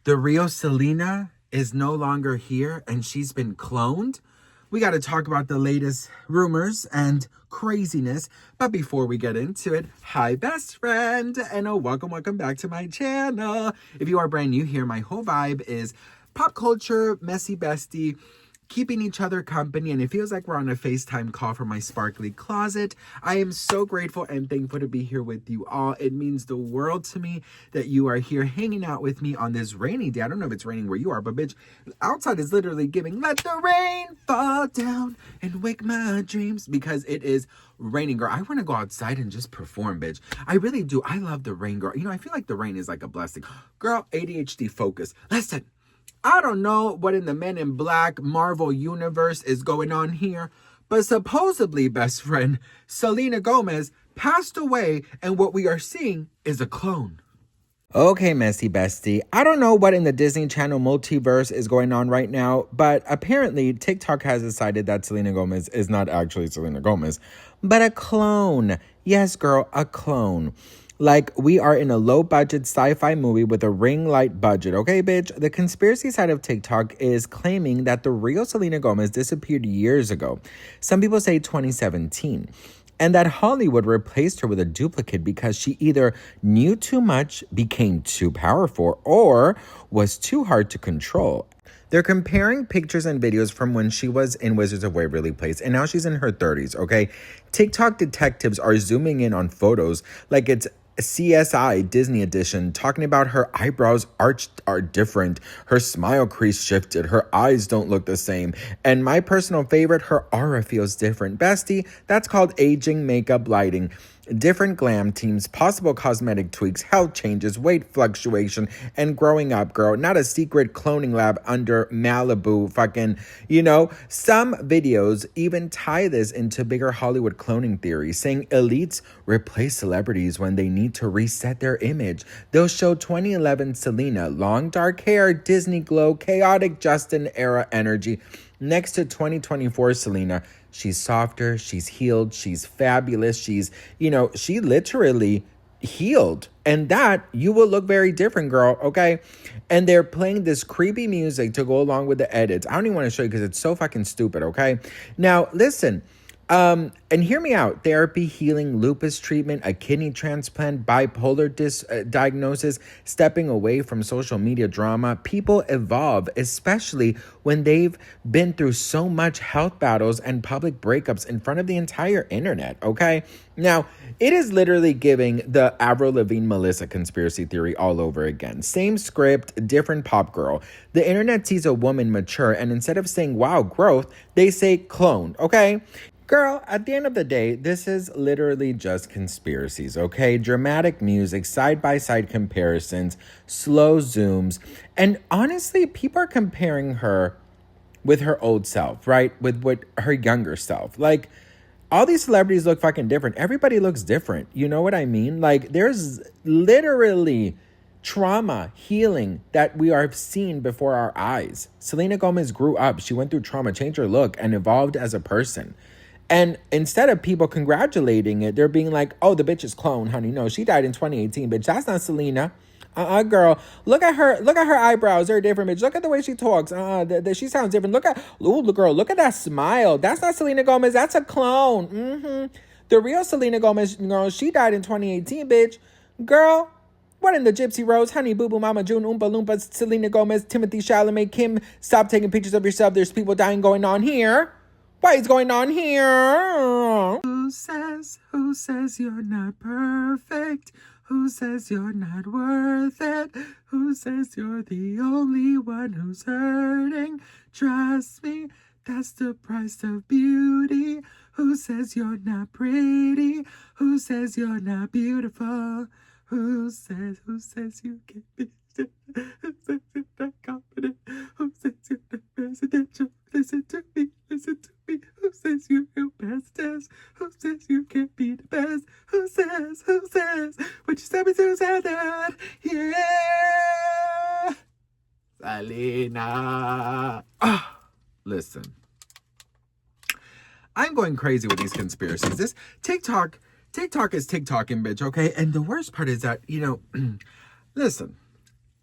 The real Selena is no longer here and she's been cloned. We got to talk about the latest rumors and craziness. But before we get into it, hi, best friend, and welcome back to my channel. If you are brand new here, my whole vibe is pop culture, messy bestie, keeping each other company, and it feels like we're on a FaceTime call from my sparkly closet. I am so grateful and thankful to be here with you all. It means the world to me that you are here hanging out with me on this rainy day. I don't know if it's raining where you are, but bitch, outside is literally giving, let the rain fall down and wake my dreams, because it is raining, girl. I want to go outside and just perform, bitch. I really do. I love the rain, girl. You know, I feel like the rain is like a blessing. Girl, ADHD focus. Listen, I don't know what in the Men in Black Marvel universe is going on here, but supposedly, best friend, Selena Gomez passed away, and what we are seeing is a clone. Okay, messy bestie. I don't know what in the Disney Channel multiverse is going on right now, but apparently TikTok has decided that Selena Gomez is not actually Selena Gomez, but a clone. Yes, girl, a clone. Like, we are in a low-budget sci-fi movie with a ring light budget, okay, bitch? The conspiracy side of TikTok is claiming that the real Selena Gomez disappeared years ago. Some people say 2017. And that Hollywood replaced her with a duplicate because she either knew too much, became too powerful, or was too hard to control. They're comparing pictures and videos from when she was in Wizards of Waverly Place, and now she's in her 30s, okay? TikTok detectives are zooming in on photos like it's CSI Disney edition, talking about her eyebrows arched are different, her smile crease shifted, her eyes don't look the same, and my personal favorite, her aura feels different. Bestie, that's called aging, makeup, lighting. Different glam teams, possible cosmetic tweaks, health changes, weight fluctuation, and growing up, girl. Not a secret cloning lab under Malibu fucking, Some videos even tie this into bigger Hollywood cloning theory, saying elites replace celebrities when they need to reset their image. They'll show 2011 Selena, long dark hair, Disney glow, chaotic Justin era energy, next to 2024 Selena. She's softer, she's healed, she's fabulous, she literally healed. And that, you will look very different, girl, okay? And they're playing this creepy music to go along with the edits. I don't even want to show you because it's so fucking stupid, okay? Now, listen, and hear me out. Therapy, healing, lupus treatment, a kidney transplant, bipolar diagnosis, stepping away from social media drama. People evolve, especially when they've been through so much health battles and public breakups in front of the entire internet, okay? Now, it is literally giving the Avril Lavigne Melissa conspiracy theory all over again. Same script, different pop girl. The internet sees a woman mature, and instead of saying, wow, growth, they say clone, okay? Girl, at the end of the day, this is literally just conspiracies, okay? Dramatic music, side-by-side comparisons, slow zooms, and honestly, people are comparing her with her old self, right? With her younger self. Like, all these celebrities look fucking different. Everybody looks different. You know what I mean? Like, there's literally trauma, healing that we are seeing before our eyes. Selena Gomez grew up. She went through trauma, changed her look, and evolved as a person. And instead of people congratulating it, they're being like, oh, the bitch is clone, honey. No, she died in 2018, bitch. That's not Selena. Girl. Look at her eyebrows. They're different, bitch. Look at the way she talks. She sounds different. Look at that smile. That's not Selena Gomez. That's a clone. The real Selena Gomez, girl, she died in 2018, bitch. Girl, what in the Gypsy Rose, Honey Boo Boo, Mama June, Oompa Loompa, Selena Gomez, Timothy Chalamet, Kim, stop taking pictures of yourself. There's people dying going on here. What is going on here? Who says you're not perfect? Who says you're not worth it? Who says you're the only one who's hurting? Trust me, that's the price of beauty. Who says you're not pretty? Who says you're not beautiful? Who says you can't be? Who says you're not confident? Who says you're not residential? Listen to me. Who says you failed past the test? Who says you can't be the best? Who says? Would you tell me to say that? Yeah! Selena! Listen. I'm going crazy with these conspiracies. This TikTok is TikToking, bitch, okay? And the worst part is that, listen.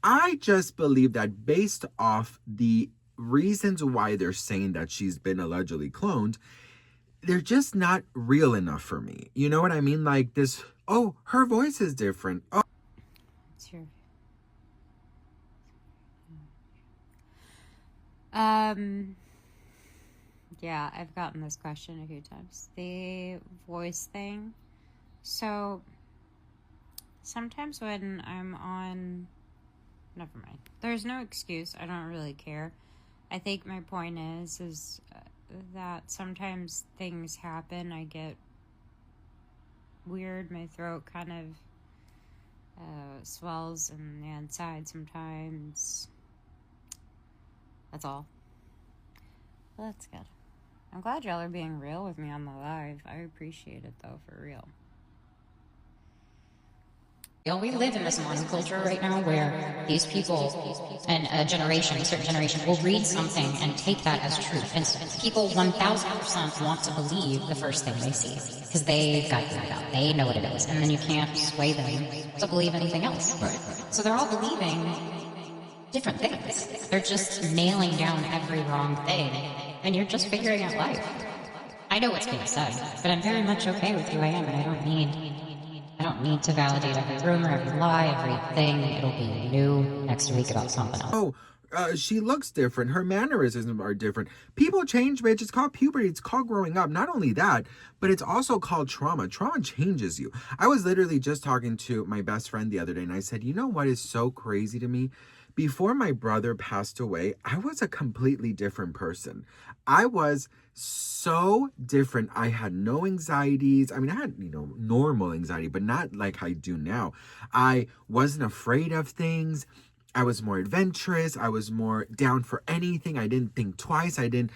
I just believe that based off the reasons why they're saying that she's been allegedly cloned, they're just not real enough for me. You know what I mean? Like this, oh, her voice is different. Oh. It's your... Yeah, I've gotten this question a few times. The voice thing. So, sometimes when I'm on... Never mind. There's no excuse. I don't really care. I think my point is that sometimes things happen. I get weird. My throat kind of swells on the inside sometimes. That's all. Well, that's good. I'm glad y'all are being real with me on the live. I appreciate it, though, for real. We live in this monoculture right now where these people and a certain generation, will read something and take that as truth. And people 1000% want to believe the first thing they see because they've got it figured out. They know what it is. And then you can't sway them to believe anything else. Right. So they're all believing different things. They're just nailing down every wrong thing. And you're just figuring out life. I know what's being said, but I'm very much okay with who I am, and I don't need to validate every rumor, every lie, everything. It'll be new next week about something else. Oh, she looks different. Her mannerisms are different. People change, bitch. It's called puberty. It's called growing up. Not only that, but it's also called trauma. Trauma changes you. I was literally just talking to my best friend the other day, and I said, you know what is so crazy to me? Before my brother passed away, I was a completely different person. I was so different. I had no anxieties. I mean, I had, normal anxiety, but not like I do now. I wasn't afraid of things. I was more adventurous. I was more down for anything. I didn't think twice. I didn't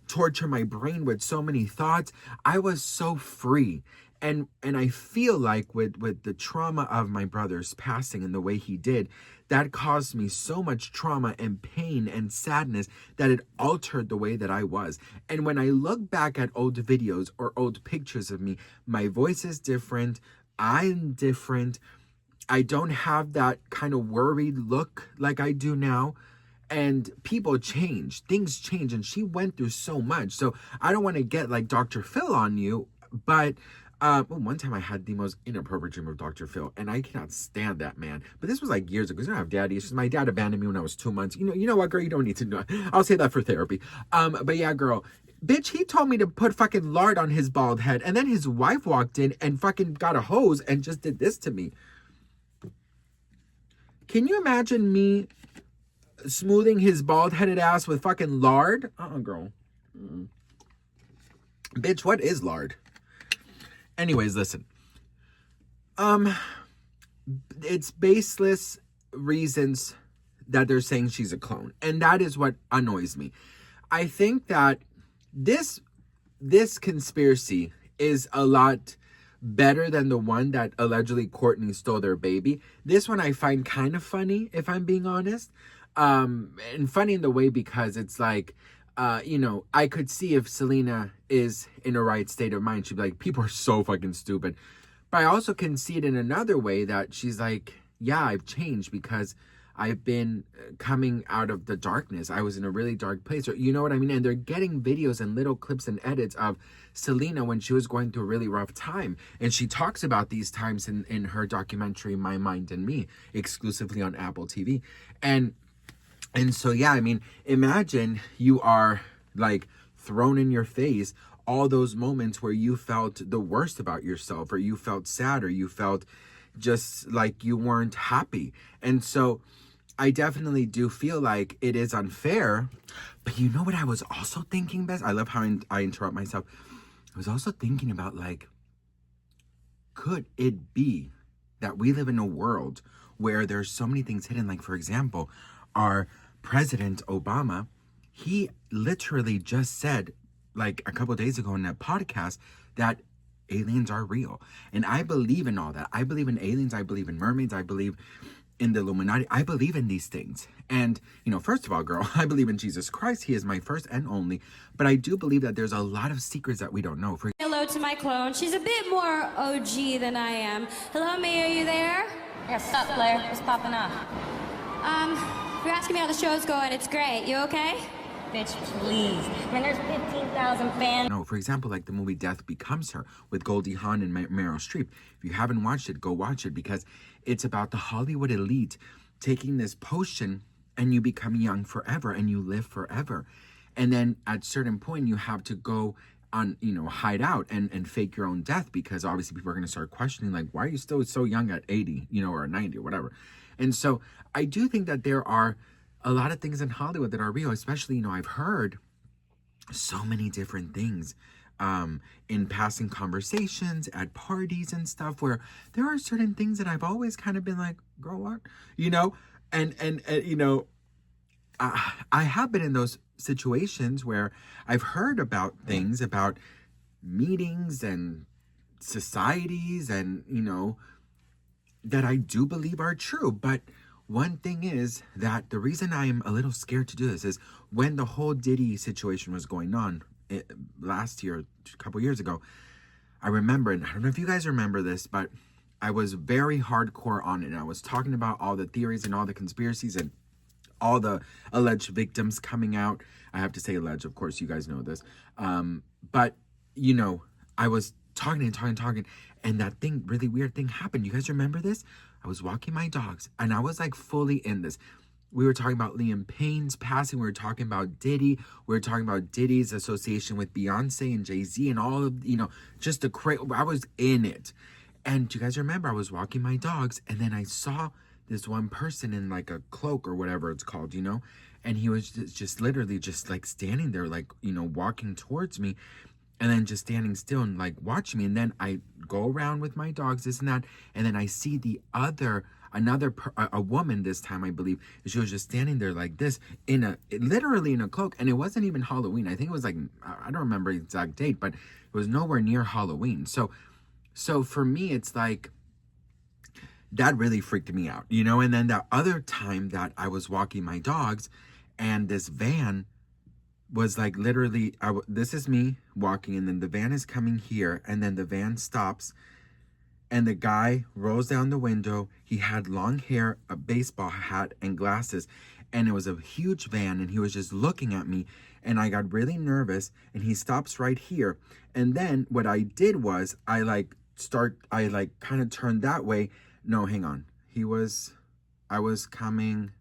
torture my brain with so many thoughts. I was so free. And I feel like with the trauma of my brother's passing and the way he did, that caused me so much trauma and pain and sadness that it altered the way that I was. And when I look back at old videos or old pictures of me, my voice is different. I'm different. I don't have that kind of worried look like I do now. And people change. Things change. And she went through so much. So I don't want to get like Dr. Phil on you, but one time I had the most inappropriate dream of Dr. Phil, and I cannot stand that man. But this was like years ago, because I don't have daddy issues. My dad abandoned me when I was 2 months. You know what, girl? You don't need to know. I'll say that for therapy. But yeah, girl. Bitch, he told me to put fucking lard on his bald head, and then his wife walked in and fucking got a hose and just did this to me. Can you imagine me smoothing his bald-headed ass with fucking lard? Girl. Bitch, what is lard? Anyways, listen. It's baseless reasons that they're saying she's a clone. And that is what annoys me. I think that this conspiracy is a lot better than the one that allegedly Courtney stole their baby. This one I find kind of funny, if I'm being honest. And funny in the way because it's like, I could see if Selena is in a right state of mind, she'd be like, people are so fucking stupid. But I also can see it in another way that she's like, yeah, I've changed because I've been coming out of the darkness. I was in a really dark place. Or, you know what I mean? And they're getting videos and little clips and edits of Selena when she was going through a really rough time. And she talks about these times in her documentary, My Mind and Me, exclusively on Apple TV. And so, yeah, I mean, imagine you are like thrown in your face all those moments where you felt the worst about yourself, or you felt sad, or you felt just like you weren't happy. And so I definitely do feel like it is unfair. But you know what I was also thinking, Bess? I love how I interrupt myself. I was also thinking about, like, could it be that we live in a world where there's so many things hidden? Like, for example, our President Obama, he literally just said, like a couple of days ago in a podcast, that aliens are real. And I believe in all that. I believe in aliens. I believe in mermaids. I believe in the Illuminati. I believe in these things. And, first of all, girl, I believe in Jesus Christ. He is my first and only. But I do believe that there's a lot of secrets that we don't know. Hello to my clone. She's a bit more OG than I am. Hello, May, are you there? Yeah, what's up, Blair? What's popping off? asking me how the show's going. It's great. You okay? Bitch, please. Man, there's 15,000 fans. No, for example, like the movie Death Becomes Her with Goldie Hawn and Meryl Streep. If you haven't watched it, go watch it, because it's about the Hollywood elite taking this potion and you become young forever and you live forever. And then at a certain point, you have to go on, hide out and fake your own death, because obviously people are going to start questioning, like, why are you still so young at 80, or 90 or whatever. And so I do think that there are a lot of things in Hollywood that are real, especially, I've heard so many different things in passing conversations at parties and stuff, where there are certain things that I've always kind of been like, girl, what? And I have been in those situations where I've heard about things, about meetings and societies and, that I do believe are true. But one thing is that the reason I'm a little scared to do this is when the whole Diddy situation was going on last year, a couple years ago, I remember, and I don't know if you guys remember this, but I was very hardcore on it. And I was talking about all the theories and all the conspiracies and all the alleged victims coming out. I have to say alleged, of course, you guys know this. But, I was talking, and that really weird thing happened. You guys remember this? I was walking my dogs, and I was like fully in this. We were talking about Liam Payne's passing. We were talking about Diddy. We were talking about Diddy's association with Beyonce and Jay-Z and all of, just the I was in it. And do you guys remember I was walking my dogs, and then I saw this one person in like a cloak or whatever it's called, and he was just literally just like standing there, like, walking towards me, and then just standing still and like watching me. And then I go around with my dogs, this and that, and then I see a woman this time, I believe. She was just standing there like this literally in a cloak, and it wasn't even Halloween. I think it was like, I don't remember the exact date, but it was nowhere near Halloween. So for me, it's like, that really freaked me out, and then that other time that I was walking my dogs and this van was like literally, this is me walking, and then the van is coming here, and then the van stops, and the guy rolls down the window. He had long hair, a baseball hat, and glasses, and it was a huge van, and he was just looking at me, and I got really nervous, and he stops right here. And then what I did was I kind of turned that way. No, hang on. I was coming.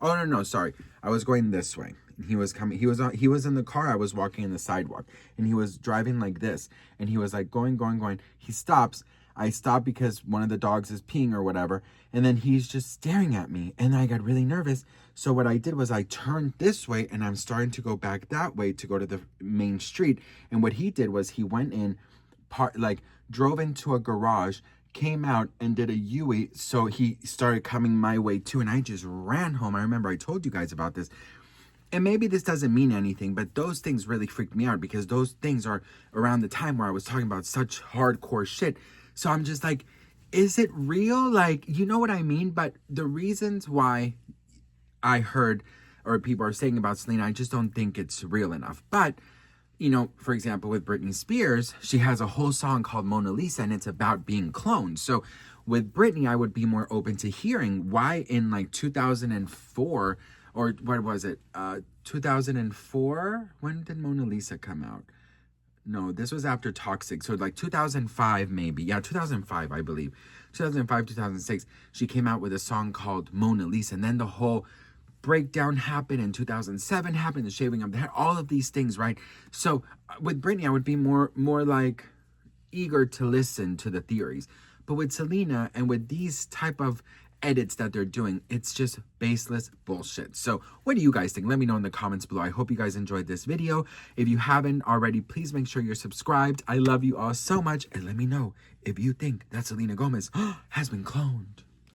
Oh, no, sorry. I was going this way. He was coming. He was in the car. I was walking in the sidewalk, and he was driving like this, and he was like going. He stops. I stop because one of the dogs is peeing or whatever, and then he's just staring at me, and I got really nervous. So what I did was I turned this way, and I'm starting to go back that way to go to the main street. And what he did was he went in, drove into a garage, came out and did a U-turn, so he started coming my way too, and I just ran home. I remember I told you guys about this, and maybe this doesn't mean anything, but those things really freaked me out, because those things are around the time where I was talking about such hardcore shit. So I'm just like, is it real? Like, you know what I mean? But the reasons why I heard, or people are saying about Selena, I just don't think it's real enough. But for example, with Britney Spears, she has a whole song called Mona Lisa, and it's about being cloned. So with Britney, I would be more open to hearing why in like 2004, or what was it? 2004? When did Mona Lisa come out? No, this was after Toxic. So like 2005, maybe. Yeah, 2005, I believe. 2005, 2006, she came out with a song called Mona Lisa. And then the whole breakdown happened in 2007, happened, the shaving of the head, all of these things, right? So with Britney, I would be more like eager to listen to the theories. But with Selena and with these type of edits that they're doing, it's just baseless bullshit. So what do you guys think? Let me know in the comments below. I hope you guys enjoyed this video. If you haven't already, please make sure you're subscribed. I love you all so much, and let me know if you think that Selena Gomez has been cloned.